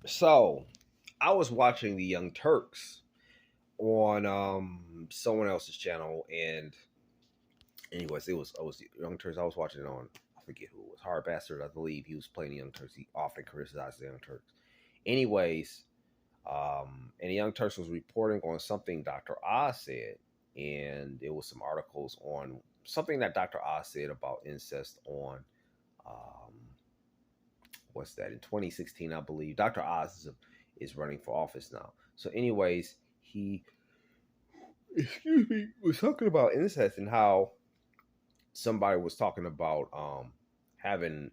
So I was watching the Young Turks on someone else's channel, and anyways, it was Young Turks. I was watching it on, I forget who it was, Hard Bastard, I believe. He was playing the Young Turks. He often criticized the Young Turks. Anyways, and the Young Turks was reporting on something Dr. Oz said, and there was some articles on something that Dr. Oz said about incest on um, what's that, in 2016, I believe. Dr. Oz is running for office now. So, anyways, he excuse me was talking about incest and how somebody was talking about having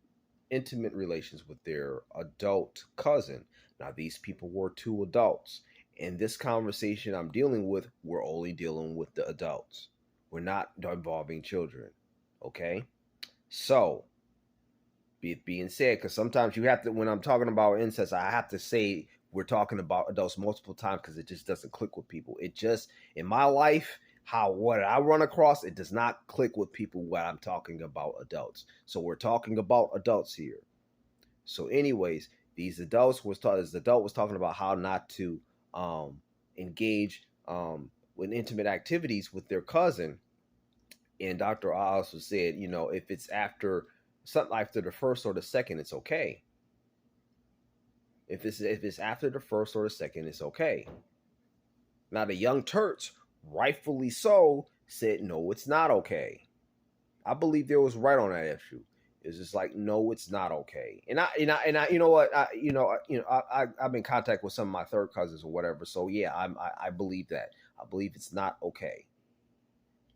intimate relations with their adult cousin. Now, these people were two adults. In this conversation I'm dealing with, we're only dealing with the adults. We're not involving children. Okay? So, be it being said, because sometimes you have to, when I'm talking about incest, I have to say we're talking about adults multiple times because it just doesn't click with people. It just, in my life, how what I run across, it does not click with people when I'm talking about adults. So we're talking about adults here. So, anyways, these adults was taught, this adult was talking about how not to engage with intimate activities with their cousin, and Dr. Oz was said, if it's after something after the first or the second, it's okay. If it's after the first or the second, it's okay. Now the Young Turks, rightfully so, said no, it's not okay. I believe they was right on that issue. It's just like, no, it's not okay. And I, you know what, I'm in contact with some of my third cousins or whatever. So yeah, I believe that. I believe it's not okay.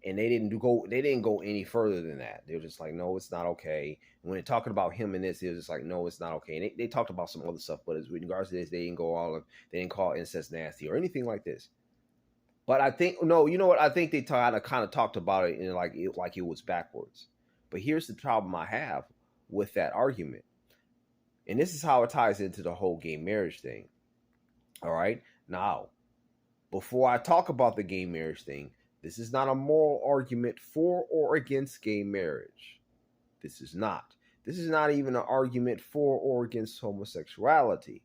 And they didn't go any further than that. They were just like, no, it's not okay. And when they're talking about him and this, it was just like, no, it's not okay. And they talked about some other stuff, but as in regards to this, they didn't call incest nasty or anything like this. But I think, no, you know what? I think they kind of talked about it in like it was backwards. But here's the problem I have with that argument, and this is how it ties into the whole gay marriage thing. All right, now before I talk about the gay marriage thing, this is not a moral argument for or against gay marriage. This is not. This is not even an argument for or against homosexuality.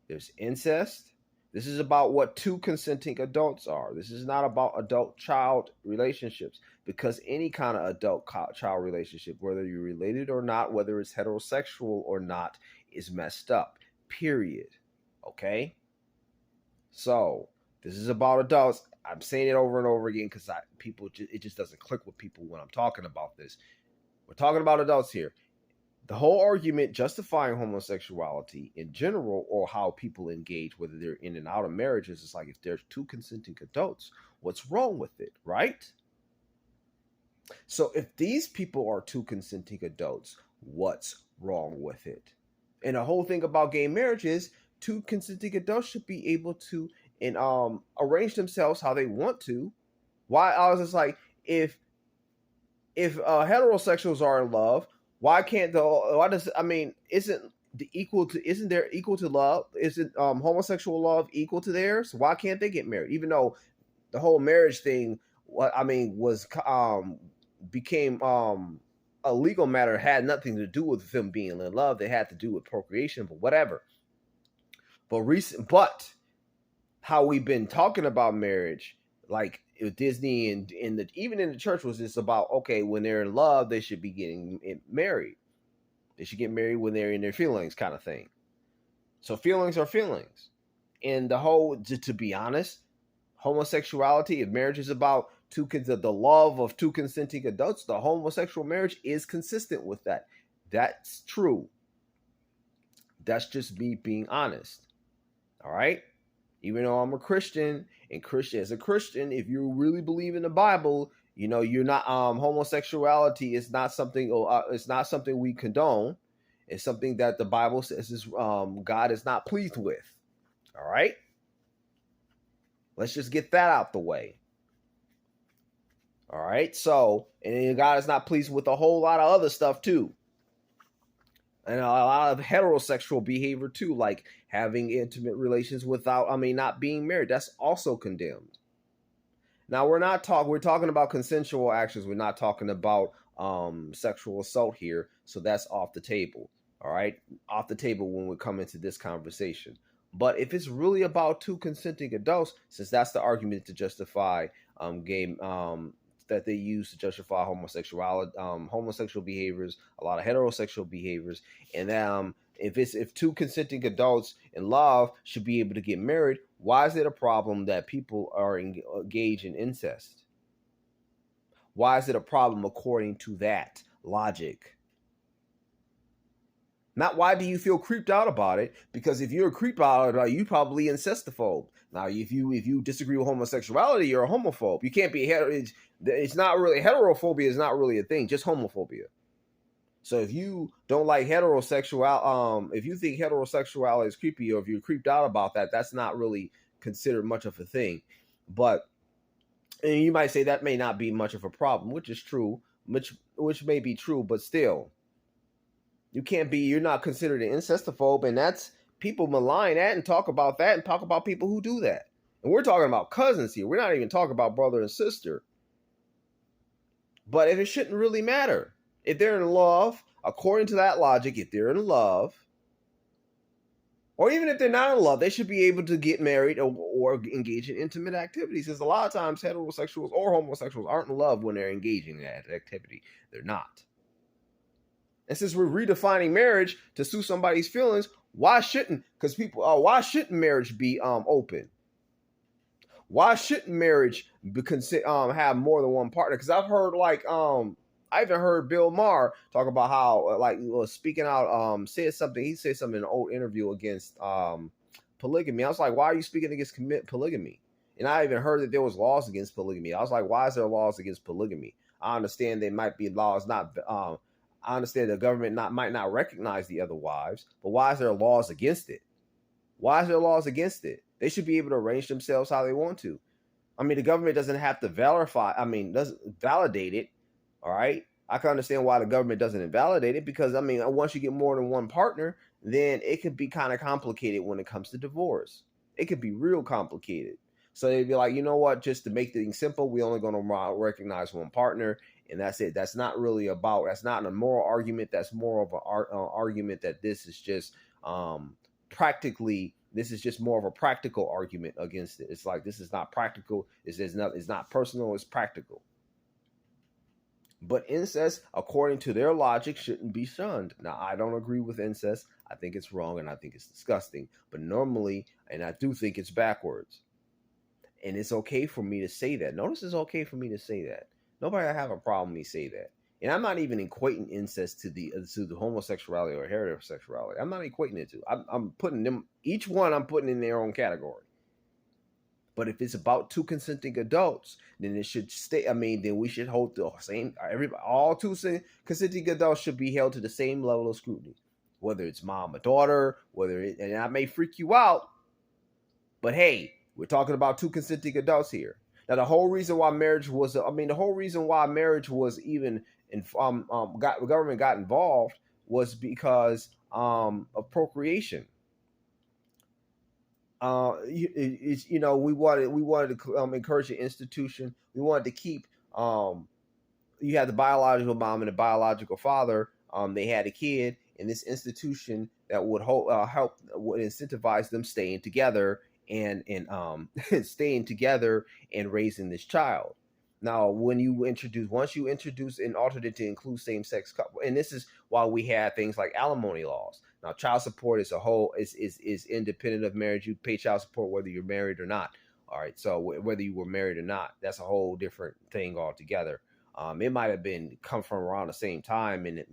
There's incest. This is about what two consenting adults are. This is not about adult child relationships, because any kind of adult child relationship, whether you're related or not, whether it's heterosexual or not, is messed up. Period. Okay? So, this is about adults. I'm saying it over and over again because it just doesn't click with people when I'm talking about this. We're talking about adults here. The whole argument justifying homosexuality in general, or how people engage, whether they're in and out of marriages, is like, if there's two consenting adults, what's wrong with it, right? So if these people are two consenting adults, what's wrong with it? And the whole thing about gay marriage is two consenting adults should be able to and arrange themselves how they want to. Why I was just like, if heterosexuals are in love, why can't isn't there equal to love? Isn't homosexual love equal to theirs? Why can't they get married? Even though the whole marriage thing, was became a legal matter, had nothing to do with them being in love. They had to do with procreation, but whatever. But how we've been talking about marriage, like Disney and even in the church, was just about, okay, when they're in love, they should be getting married. They should get married when they're in their feelings, kind of thing. So feelings are feelings, and the whole, to be honest, homosexuality, if marriage is about the love of two consenting adults, the homosexual marriage is consistent with that. That's true. That's just me being honest. All right. Even though I'm a Christian, and as a Christian, if you really believe in the Bible, you're not homosexuality is not something. It's not something we condone. It's something that the Bible says is God is not pleased with. All right. Let's just get that out the way. All right. So, and God is not pleased with a whole lot of other stuff too. And a lot of heterosexual behavior too, like having intimate relations without, not being married. That's also condemned. Now we're talking about consensual actions. We're not talking about sexual assault here. So that's off the table. all right, off the table when we come into this conversation. But if it's really about two consenting adults, since that's the argument to justify gay that they use to justify homosexuality, homosexual behaviors, a lot of heterosexual behaviors, and if two consenting adults in love should be able to get married, why is it a problem that people are engaged in incest? Why is it a problem according to that logic? Not why do you feel creeped out about it? Because if you're creeped out about it, you probably incestophobe. Now, if you disagree with homosexuality, you're a homophobe. You can't be it's not really heterophobia is not really a thing, just homophobia. So if you don't like heterosexual, if you think heterosexuality is creepy, or if you're creeped out about that, that's not really considered much of a thing. But and you might say that may not be much of a problem, which is true, which may be true, but still, you're not considered an incestophobe, and that's people malign that and talk about that and talk about people who do that. And we're talking about cousins here. We're not even talking about brother and sister. But it shouldn't really matter. If they're in love, according to that logic, if they're in love, or even if they're not in love, they should be able to get married or engage in intimate activities. Because a lot of times heterosexuals or homosexuals aren't in love when they're engaging in that activity. They're not. And since we're redefining marriage to suit somebody's feelings, why shouldn't marriage be open? Why shouldn't marriage have more than one partner? Because I've heard I even heard Bill Maher talk about how speaking out he said something in an old interview against polygamy. I was like, why are you speaking against polygamy? And I even heard that there was laws against polygamy. I was like, why is there laws against polygamy? I understand there might be laws I understand the government might not recognize the other wives, but why is there laws against it? Why is there laws against it? They should be able to arrange themselves how they want to. I mean, the government doesn't have to doesn't validate it. All right. I can understand why the government doesn't invalidate it, because once you get more than one partner, then it could be kind of complicated when it comes to divorce. It could be real complicated. So they'd be like, you know what, just to make things simple, we're only going to recognize one partner, and that's it. That's not a moral argument. That's more of an argument that this is just more of a practical argument against it. It's like, this is not practical. It's not personal. It's practical. But incest, according to their logic, shouldn't be shunned. Now, I don't agree with incest. I think it's wrong and I think it's disgusting. But normally, and I do think it's backwards. And it's okay for me to say that. Notice it's okay for me to say that. Nobody have a problem with me say that. And I'm not even equating incest to the homosexuality or heterosexuality. I'm not equating it to. I'm putting them, each one I'm putting in their own category. But if it's about two consenting adults, then it should stay. Then we should hold the same. All two consenting adults should be held to the same level of scrutiny, whether it's mom or daughter. And I may freak you out, but hey, we're talking about two consenting adults here. Now, the whole reason why marriage was even government got involved was because of procreation. We wanted to encourage the institution. We wanted to keep. You had the biological mom and the biological father. They had a kid in this institution that would would incentivize them staying together and staying together and raising this child. Now, once you introduce and altered it to include same-sex couple, and this is why we had things like alimony laws. Now, child support is independent of marriage. You pay child support whether you're married or not. All right, so whether you were married or not, that's a whole different thing altogether. It might have come from around the same time, and it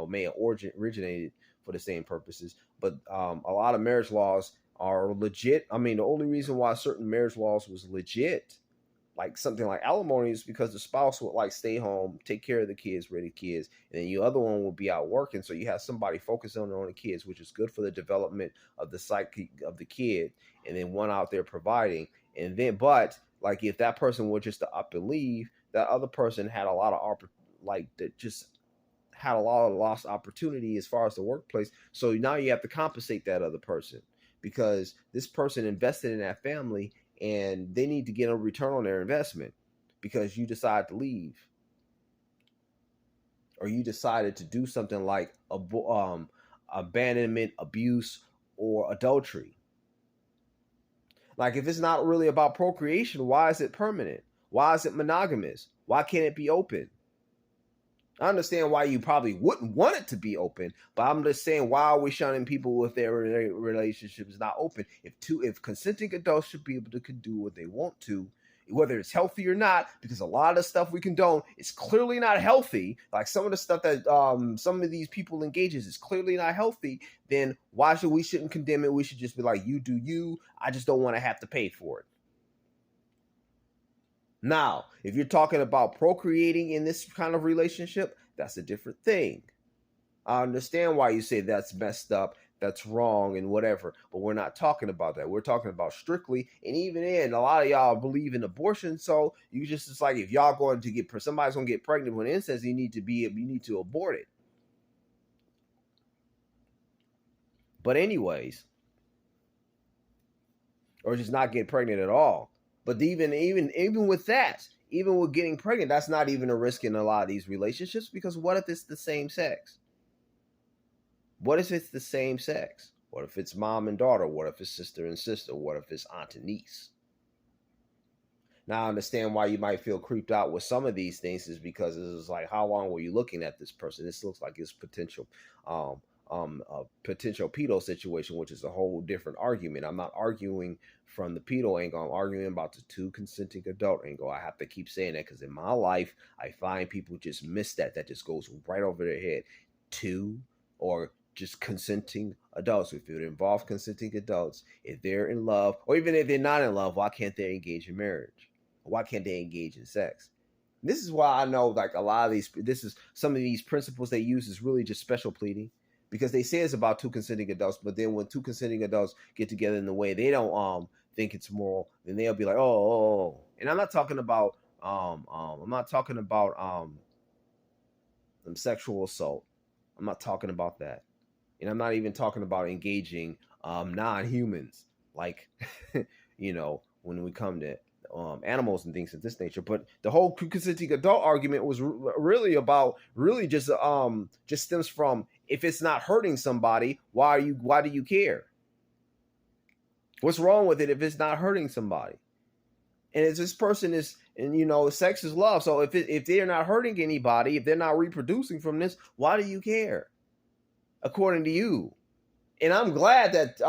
may have originated for the same purposes. But a lot of marriage laws are legit. The only reason why certain marriage laws was legit, like something like alimony, is because the spouse would stay home, take care of the kids, raise the kids, and then the other one would be out working. So you have somebody focusing on the kids, which is good for the development of the psyche of the kid, and then one out there providing. And then, but if that person were just to up and leave, that other person had a lot of lost opportunity as far as the workplace. So now you have to compensate that other person, because this person invested in that family, and they need to get a return on their investment because you decide to leave, or you decided to do something like abandonment, abuse, or adultery. Like, if it's not really about procreation, why is it permanent? Why is it monogamous? Why can't it be open? I understand why you probably wouldn't want it to be open, but I'm just saying, why are we shunning people if their relationship is not open? If consenting adults should be able to do what they want to, whether it's healthy or not, because a lot of the stuff we condone is clearly not healthy. Like some of the stuff that some of these people engage in is clearly not healthy. Then why shouldn't condemn it? We should just be like, you do you. I just don't want to have to pay for it. Now, if you're talking about procreating in this kind of relationship, that's a different thing. I understand why you say that's messed up, that's wrong, and whatever, but we're not talking about that. We're talking about strictly, and even in a lot of y'all believe in abortion, so it's like if y'all going to get somebody's gonna get pregnant with incest, you need to abort it. But anyways, or just not get pregnant at all. But even with that, even with getting pregnant, that's not even a risk in a lot of these relationships, because what if it's the same sex? What if it's the same sex? What if it's mom and daughter? What if it's sister and sister? What if it's aunt and niece? Now I understand why you might feel creeped out with some of these things, is because it's like, how long were you looking at this person? This looks like it's potential a potential pedo situation, which is a whole different argument. I'm not arguing from the pedo angle. I'm arguing about the two consenting adult angle. I have to keep saying that because in my life, I find people just miss that. That just goes right over their head. Two or just consenting adults. If it involves consenting adults, if they're in love, or even if they're not in love, why can't they engage in marriage? Why can't they engage in sex? This is why I know, like, a lot of some of these principles they use is really just special pleading. Because they say it's about two consenting adults, but then when two consenting adults get together in the way they don't think it's moral, then they'll be like, oh. And I'm not talking about sexual assault. I'm not talking about that. And I'm not even talking about engaging non-humans, like when we come to animals and things of this nature. But the whole consenting adult argument was really just stems from, if it's not hurting somebody, why do you care? What's wrong with it if it's not hurting somebody? And if this person is, and sex is love. So if they're not hurting anybody, if they're not reproducing from this, why do you care? According to you. And I'm glad that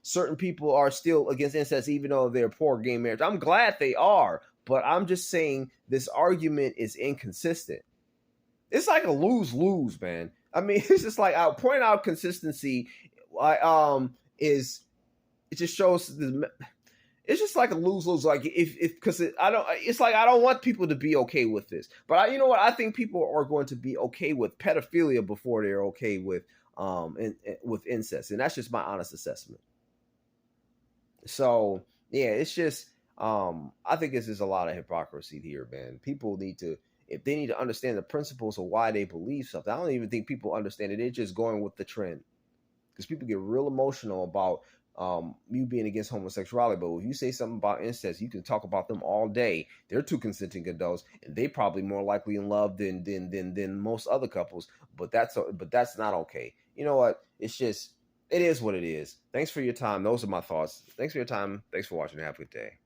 certain people are still against incest, even though they're poor gay marriage. I'm glad they are, but I'm just saying this argument is inconsistent. It's like a lose-lose, man. I mean, it's just like, I'll point out consistency. It just shows it's just like a lose-lose. Like it's like I don't want people to be okay with this, but you know what? I think people are going to be okay with pedophilia before they're okay with incest, and that's just my honest assessment. So yeah, it's just I think it's just a lot of hypocrisy here, man. People if they need to understand the principles of why they believe something. I don't even think people understand it. They're just going with the trend, because people get real emotional about you being against homosexuality. But if you say something about incest, you can talk about them all day. They're two consenting adults, and they probably more likely in love than most other couples. But that's not okay. You know what? It is what it is. Thanks for your time. Those are my thoughts. Thanks for your time. Thanks for watching. Have a good day.